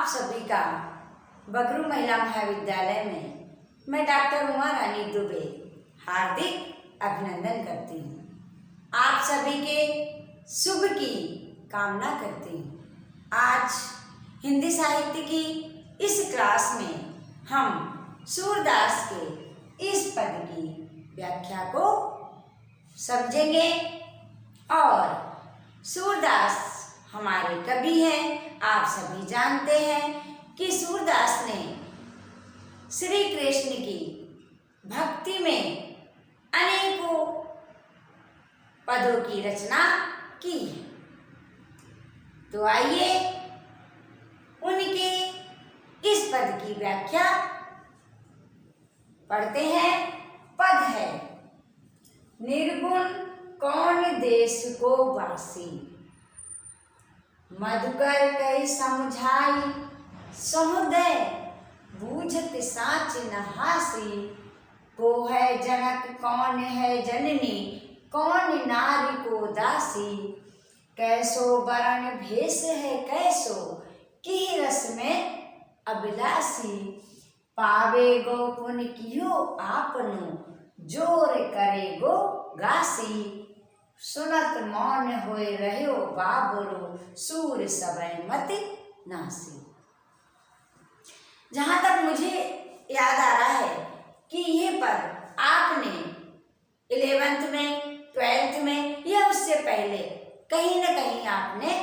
सभी का बगरू महिला महाविद्यालय में मैं डॉक्टर उमा रानी दुबे हार्दिक अभिनंदन करती हूँ। आप सभी के शुभ की कामना करती हूँ। आज हिंदी साहित्य की इस क्लास में हम सूरदास के इस पद की व्याख्या को समझेंगे और सूरदास हमारे कवि हैं। आप सभी जानते हैं कि सूरदास ने श्री कृष्ण की भक्ति में अनेकों पदों की रचना की है। तो आइए उनके इस पद की व्याख्या पढ़ते हैं। पद है, निर्गुण कौन देश को वासी, मधुकर कई समझाई, समुदय बूझत साच न हासी। को है जनक कौन है जननी, कौन नारी को दासी। कैसो वरण भेष है कैसो, की रस में अभिलाषी। पावे गो पुन कियो आपनो, जोर करे गो गासी। सुनत मौन होए रह्यो बाबरो, सूर सबय मति नासी। जहाँ तक मुझे याद आ रहा है कि ये पद आपने 11th में 12th में या उससे पहले कहीं न कहीं आपने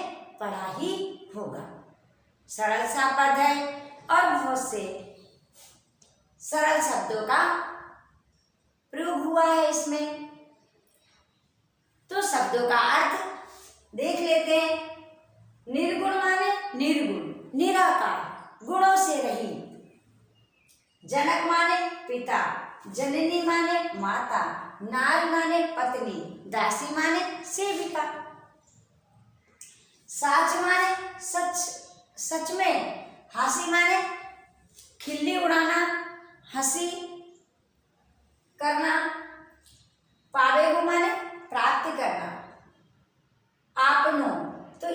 पढ़ा ही होगा। सरल सा पद है और बहुत से सरल शब्दों का प्रयोग हुआ है इसमें। तो शब्दों का अर्थ देख लेते हैं। निर्गुण माने निर्गुण, निराकार, गुणों से रहित। जनक माने पिता, जननी माने माता, नारी माने पत्नी, दासी माने सेविका। साच माने सच, सच में। हासी माने खिल्ली उड़ाना, हंसी करना। पावे हो माने प्राप्त करना। आपनो, तो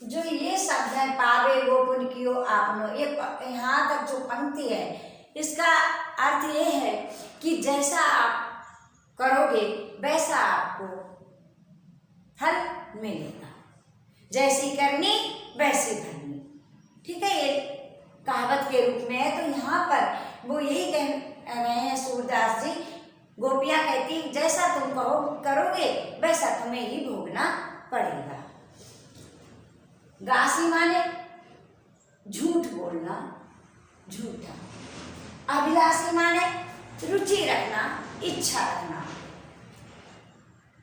जो ये शब्द है पावे गो पुन कियो आपनो, ये यहाँ तक जो पंक्ति है इसका अर्थ ये है कि जैसा आप करोगे वैसा आपको फल मिलेगा। जैसी करनी वैसी भरनी। ठीक है, ये कहावत के रूप में है। तो यहाँ पर वो यही कह रहे हैं सूरदास जी, गोपियाँ कहती जैसा तुम करोगे वैसा तुम्हें ही भोगना पड़ेगा। गासी माने झूठ बोलना, झूठा। अभिलाषी माने रुचि रखना, इच्छा रखना।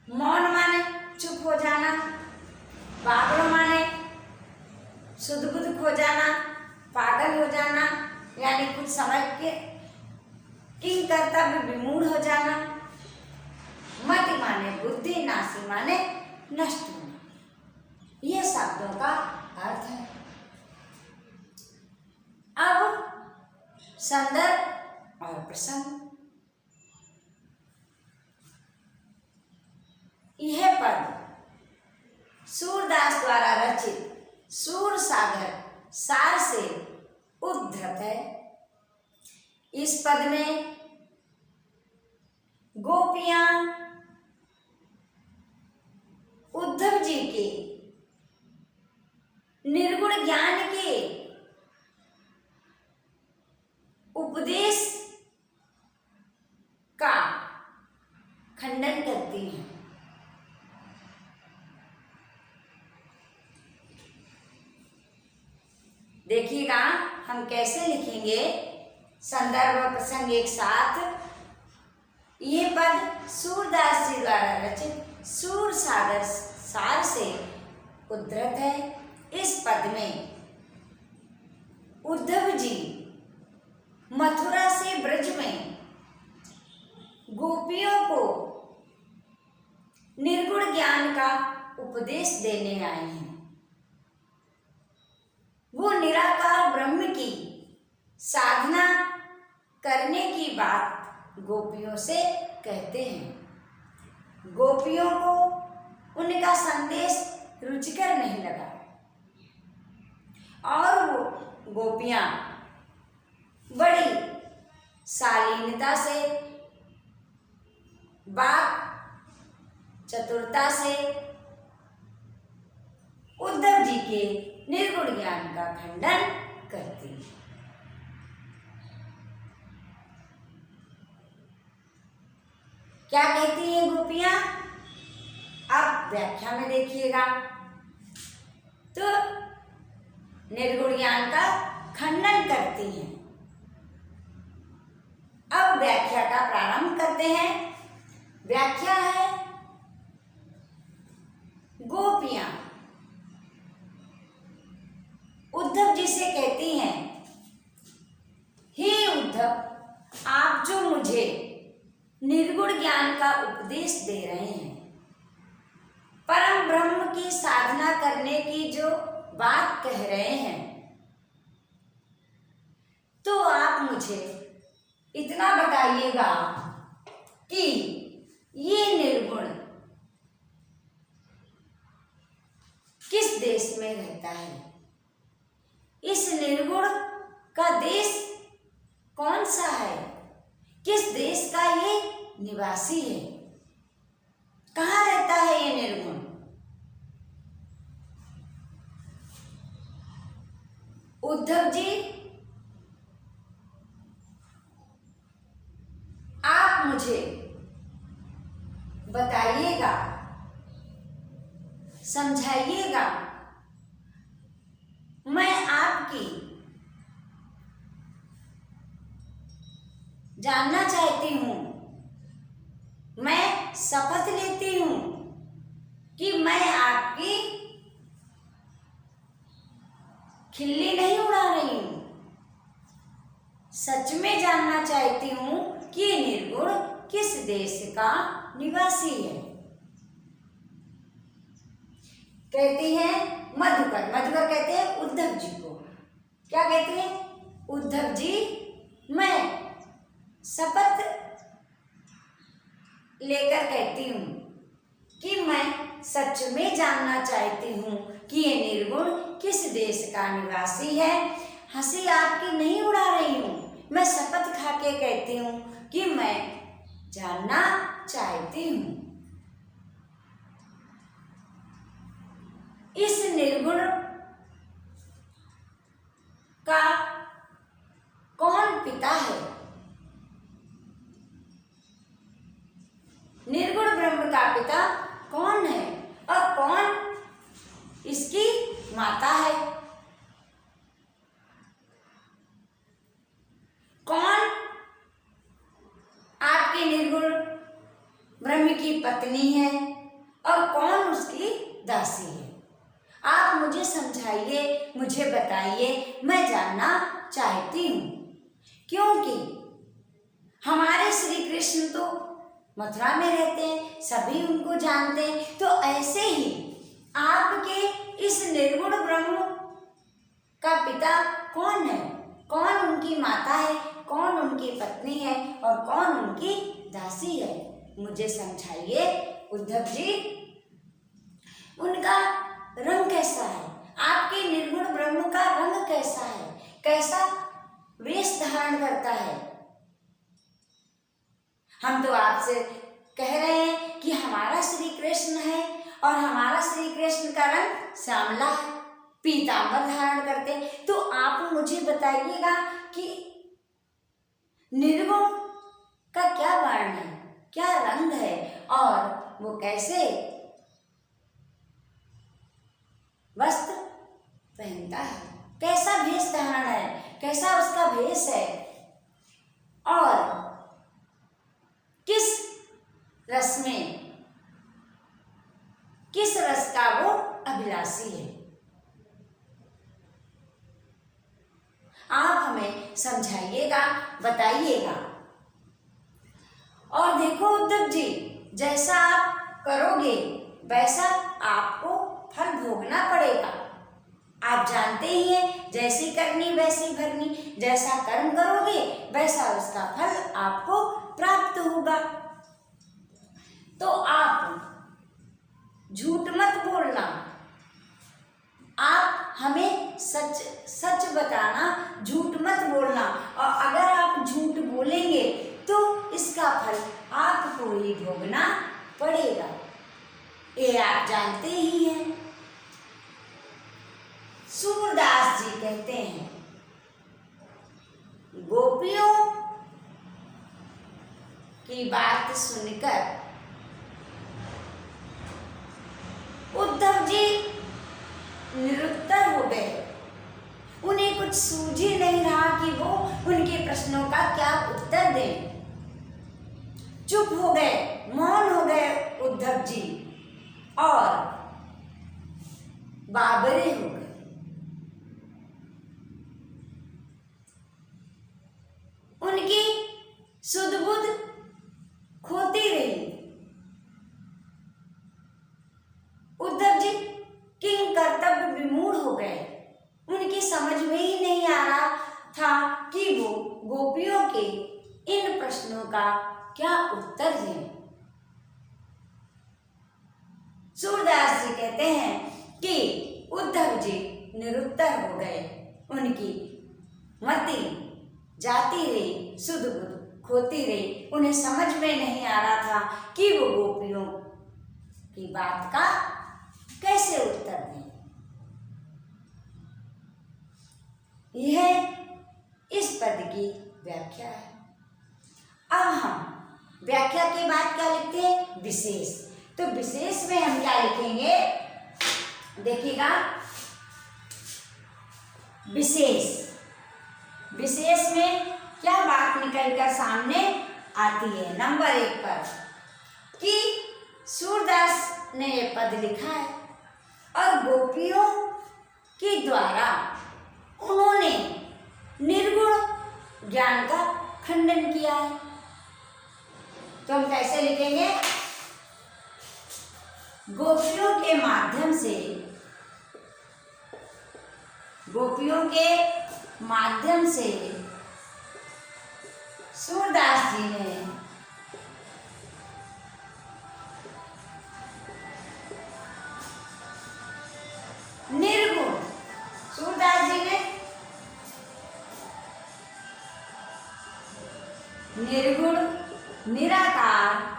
मौन माने चुप हो जाना। पागल माने सुध-बुध खो जाना, पागल हो जाना, यानी कुछ समझ के किंग कर्तव्य विमूढ़ हो जाना। मति माने बुद्धि, नासी माने नष्ट होना। ये शब्दों का अर्थ है। अब संदर्भ और प्रसंग। यह पद सूरदास द्वारा रचित सूर सागर सार से उद्धृत है। इस पद में गोपियां उद्धव जी के निर्गुण ज्ञान के उपदेश का खंडन करती हैं। देखिएगा हम कैसे लिखेंगे संदर्भ और प्रसंग एक साथ। ये पद सूरदास जी द्वारा रचित सूर सागर सार से उद्धृत है। इस पद में उद्धव जी मथुरा से ब्रज में गोपियों को निर्गुण ज्ञान का उपदेश देने आए हैं। वो निराकार ब्रह्म की साधना करने की बात गोपियों से कहते हैं। गोपियों को उनका संदेश रुचिकर नहीं लगा और वो गोपियां बड़ी शालीनता से, वाक चतुरता से उद्धव जी के निर्गुण ज्ञान का खंडन करती है। क्या कहती हैं गोपियां? आप व्याख्या में देखिएगा तो निर्गुण ज्ञान का खंडन करती हैं। अब व्याख्या का प्रारंभ करते हैं। व्याख्या है, गोपियां उद्धव जी से कहती हैं, हे उद्धव, आप जो मुझे निर्गुण ज्ञान का उपदेश दे रहे हैं, परम ब्रह्म की साधना करने की जो बात कह रहे हैं, तो आप मुझे इतना बताइएगा कि ये निर्गुण किस देश में रहता है? इस निर्गुण का देश कौन सा है? किस देश का ये निवासी है? कहाँ रहता है ये निर्गुण? उद्धव जी, आप मुझे बताइएगा, समझाइएगा। मैं आपकी जानना चाहती हूं, मैं शपथ लेती हूं कि मैं आपकी खिल्ली नहीं उड़ा रही हूं। सच में जानना चाहती हूं कि ये निर्गुण किस देश का निवासी है। कहती हैं मधुकर, मधुकर कहते हैं उद्धव जी को। क्या कहते हैं? उद्धव जी, मैं शपथ लेकर कहती हूं कि मैं सच में जानना चाहती हूं कि ये निर्गुण किस देश का निवासी है। हंसी आपकी नहीं उड़ा रही हूं, मैं शपथ खा के कहती हूं कि मैं जानना चाहती हूं। इस निर्गुण का कौन पिता है? निर्गुण ब्रह्म का पिता कौन है और कौन इसकी माता है? कौन आपके निर्गुण ब्रह्म की पत्नी है और कौन उसकी दासी है? आप मुझे समझाइए, मुझे बताइए, मैं जानना चाहती हूँ। क्योंकि हमारे श्री कृष्ण तो मथुरा में रहते हैं, सभी उनको जानते हैं। तो ऐसे ही आपके इस निर्गुण ब्रह्म का पिता कौन है? कौन उनकी माता है? कौन उनकी पत्नी है और कौन उनकी दासी है? मुझे समझाइए उद्धव जी। उनका रंग कैसा है? आपके निर्गुण ब्रह्म का रंग कैसा है? कैसा वेश धारण करता है? हम तो आपसे कह रहे हैं कि हमारा श्री कृष्ण है और हमारा श्री कृष्ण का रंग श्यामला है, पीतांबर धारण करते हैं। तो आप मुझे बताइएगा कि निर्गुण का क्या वर्ण है, क्या रंग है और वो कैसे वस्त्र पहनता है, कैसा भेष धारण है, कैसा उसका भेष है और किस रस में, किस रस का वो अभिलाषी है। आप हमें समझाइएगा, बताइएगा। और देखो उद्धव जी, जैसा आप करोगे वैसा आपको फल भोगना पड़ेगा। आप जानते ही हैं, जैसी करनी वैसी भरनी। जैसा कर्म करोगे वैसा उसका फल आपको प्राप्त होगा। तो आप झूठ मत बोलना, आप हमें सच सच बताना, झूठ मत बोलना। और अगर आप झूठ बोलेंगे तो इसका फल आपको ही भोगना पड़ेगा, ये आप जानते ही हैं। सूरदास जी कहते हैं, गोपियों की बात सुनकर उद्धव जी निरुत्तर हो गए। उन्हें कुछ सूझ ही नहीं रहा कि वो उनके प्रश्नों का क्या उत्तर दें। चुप हो गए, मौन हो गए उद्धव जी और बाबरे हो गए। उनकी सुध बुध खोती रही। उद्धव जी किंग कर्तव्य विमूढ़ हो गए। उनकी समझ में ही नहीं आ रहा था कि वो गोपियों के इन प्रश्नों का क्या उत्तर दें। सूरदास जी कहते हैं कि उद्धव जी निरुत्तर हो गए। उनकी मति जाती रही, सुध बुध खोती रही। उन्हें समझ में नहीं आ रहा था कि वो गोपियों की बात का कैसे उत्तर दें। यह इस पद की व्याख्या है। अब हम व्याख्या के बाद क्या लिखते हैं? विशेष। तो विशेष में हम क्या लिखेंगे? देखिएगा, विशेष। विशेष में क्या बात निकलकर सामने आती है? नंबर 1 पर कि सूरदास ने ये पद लिखा है और गोपियों के द्वारा उन्होंने निर्गुण ज्ञान का खंडन किया है। तो हम कैसे लिखेंगे? गोपियों के माध्यम से, गोपियों के माध्यम से सूरदास जी ने निर्गुण, सूरदास जी ने निर्गुण निराकार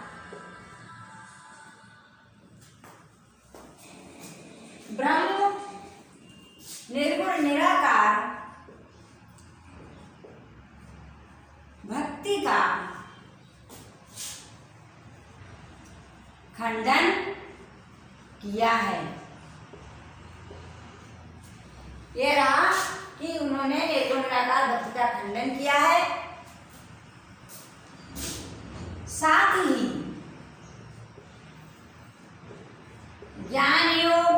ब्रह्म, निर्गुण निराकार भक्ति का खंडन किया है। ये रहा कि उन्होंने निर्गुण निराकार भक्ति का खंडन किया है। साथ ही ज्ञान योग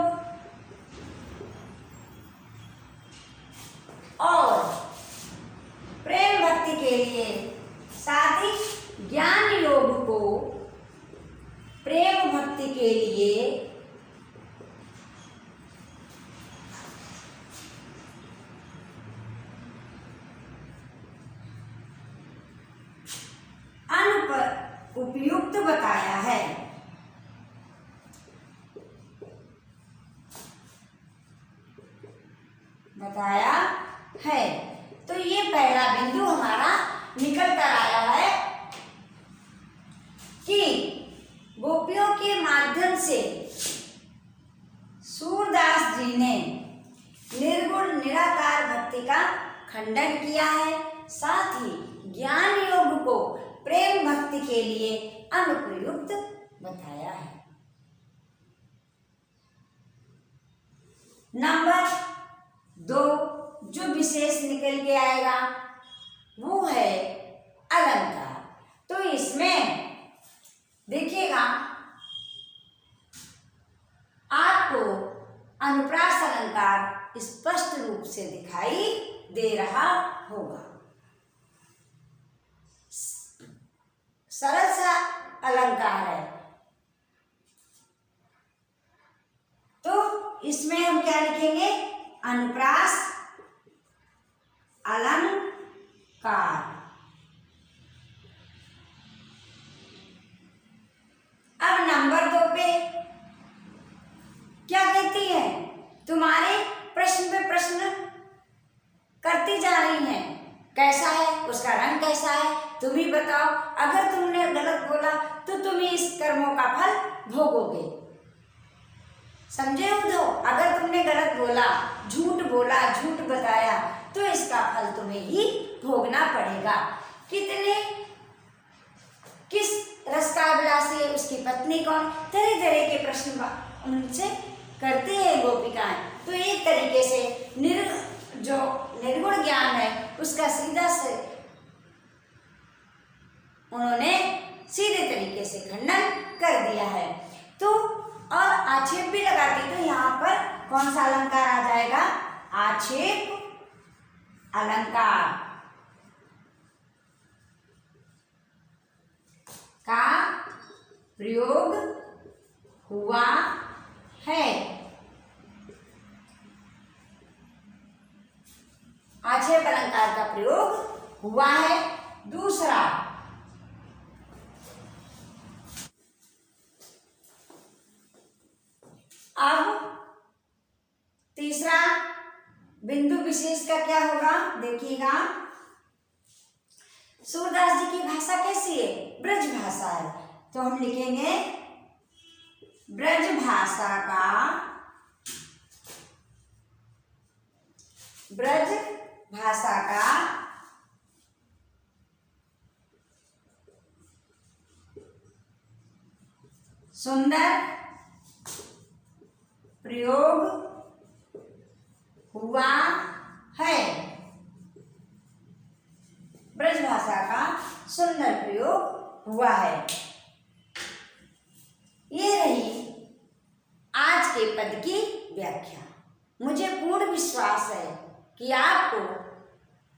और प्रेम भक्ति के लिए, साथ ही ज्ञान योग को प्रेम भक्ति के लिए उपयुक्त बताया है। बताया है। तो ये पहला बिंदु हमारा निकल कर आया है कि गोपियों के माध्यम से सूरदास जी ने निर्गुण निराकार भक्ति का खंडन किया है, साथ ही ज्ञान योग को प्रेम भक्ति के लिए अनुपयुक्त बताया है। नंबर 2 जो विशेष निकल के आएगा वो है अलंकार। तो इसमें देखिएगा, आपको अनुप्रास अलंकार स्पष्ट रूप से दिखाई दे रहा होगा। सरल सा अलंकार है। तो इसमें हम क्या लिखेंगे? अनुप्रास अलंकार। अब नंबर 2 पे क्या कहती है? तुम्हारे प्रश्न पे प्रश्न कैसा है, उसका रंग कैसा है, तुम ही बताओ। अगर तुमने गलत बोला तो तुम ही इस कर्मों का फल भोगोगे। समझे उद्धव? अगर तुमने गलत बोला, झूठ बताया तो इसका फल तुम्हें ही भोगना पड़ेगा। किस रस का अभिलाषी है, उसकी पत्नी कौन, तरह तरह के प्रश्न उनसे करती है गोपिकाएं। तो एक तरीके से जो निर्गुण ज्ञान है उसका सीधा से उन्होंने सीधे तरीके से खंडन कर दिया है। तो और आक्षेप भी लगाती, तो यहाँ पर कौन सा अलंकार आ जाएगा? आक्षेप अलंकार का प्रयोग हुआ है। आक्षेप अलंकार का प्रयोग हुआ है। दूसरा, अब तीसरा बिंदु विशेष का क्या होगा देखिएगा। सूरदास जी की भाषा कैसी है? ब्रज भाषा है। तो हम लिखेंगे ब्रज भाषा का सुंदर प्रयोग हुआ है। ब्रज भाषा का सुंदर प्रयोग हुआ है। ये रही आज के पद की व्याख्या। मुझे पूर्ण विश्वास है कि आपको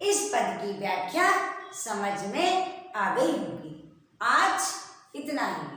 इस पद की व्याख्या समझ में आ गई होगी। आज इतना ही।